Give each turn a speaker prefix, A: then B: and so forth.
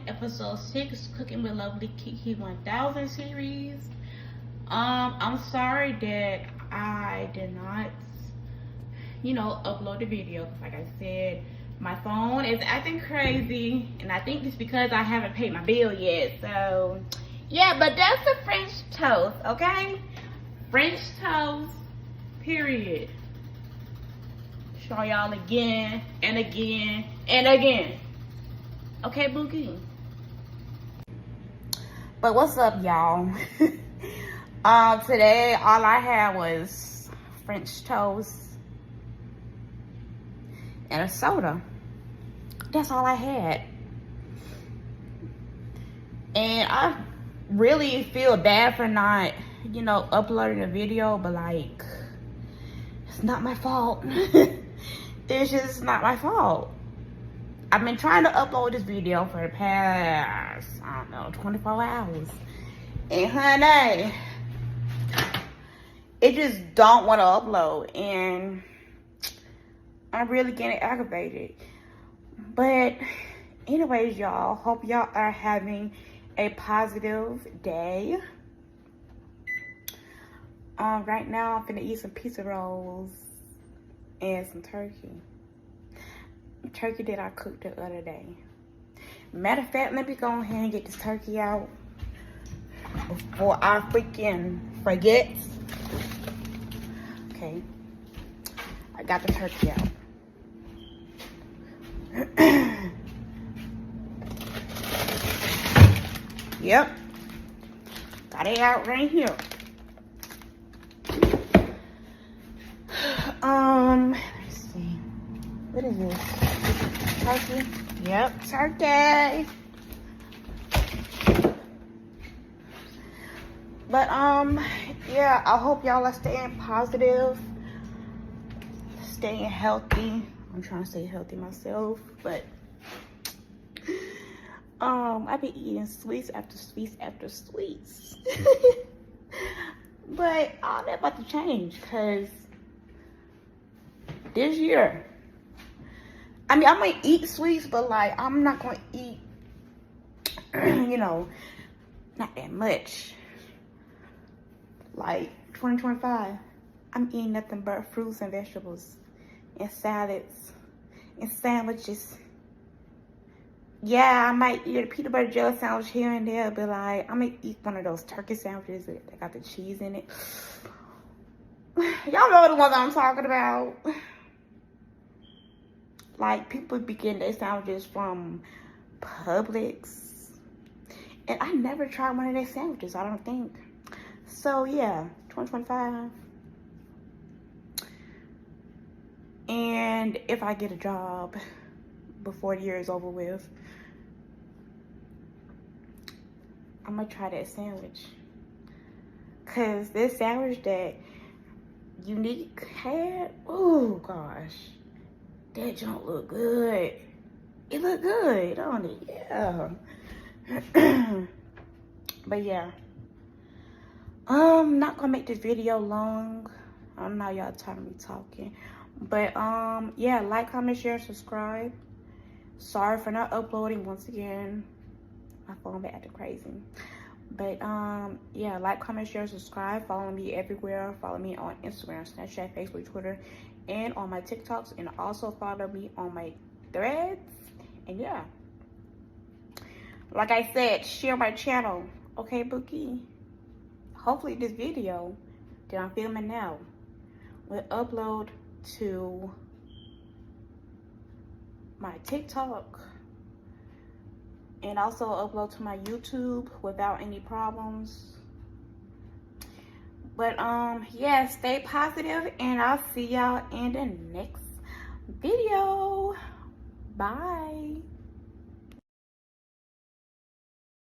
A: episode 6, Cooking with LovelyKeke 1000 series. I'm sorry that I did not, upload the video. Like I said, my phone is acting crazy, and I think it's because I haven't paid my bill yet. So, yeah, but that's the French toast, okay? French toast, period. Show y'all again and again and again. Okay, Boogie? But what's up, y'all? Today, all I had was French toast and a soda. That's all I had. And I really feel bad for not, uploading a video, but like, it's not my fault. It's just not my fault. I've been trying to upload this video for the past, 24 hours. And honey, it just don't want to upload. And I'm really getting aggravated. But anyways, y'all, hope y'all are having a positive day. Right now, I'm finna eat some pizza rolls and some turkey. Turkey that I cooked the other day. Matter of fact, let me go ahead and get this turkey out before I freaking forget. Okay, I got the turkey out. Yep, got it out right here. Let's see, what is this? Turkey? Yep, turkey. But yeah, I hope y'all are staying positive, staying healthy. I'm trying to stay healthy myself, but I've been eating sweets after sweets after sweets. But all that about to change, cause this year, I mean, I might eat sweets, but like, I'm not gonna eat, not that much. Like 2025, I'm eating nothing but fruits and vegetables and salads and sandwiches. Yeah, I might eat a peanut butter jelly sandwich here and there, but like, I'm gonna eat one of those turkey sandwiches that got the cheese in it. Y'all know the one that I'm talking about. Like, people be getting their sandwiches from Publix. And I never tried one of their sandwiches, I don't think. So, yeah, 2025. And if I get a job before the year is over with, I'm going to try that sandwich. Because this sandwich that Unique had, oh, gosh. That don't look good. It look good, don't it? Yeah. But yeah. I'm not gonna make this video long. I know y'all tired of me talking. But yeah, like, comment, share, subscribe. Sorry for not uploading once again. My phone been acting crazy. But yeah, like, comment, share, subscribe. Follow me everywhere. Follow me on Instagram, Snapchat, Facebook, Twitter, and on my TikToks, and also follow me on my threads. And yeah, like I said, share my channel, okay, Bookie? Hopefully this video that I'm filming now will upload to my TikTok and also upload to my YouTube without any problems. But yeah, stay positive, and I'll see y'all in the next video. Bye.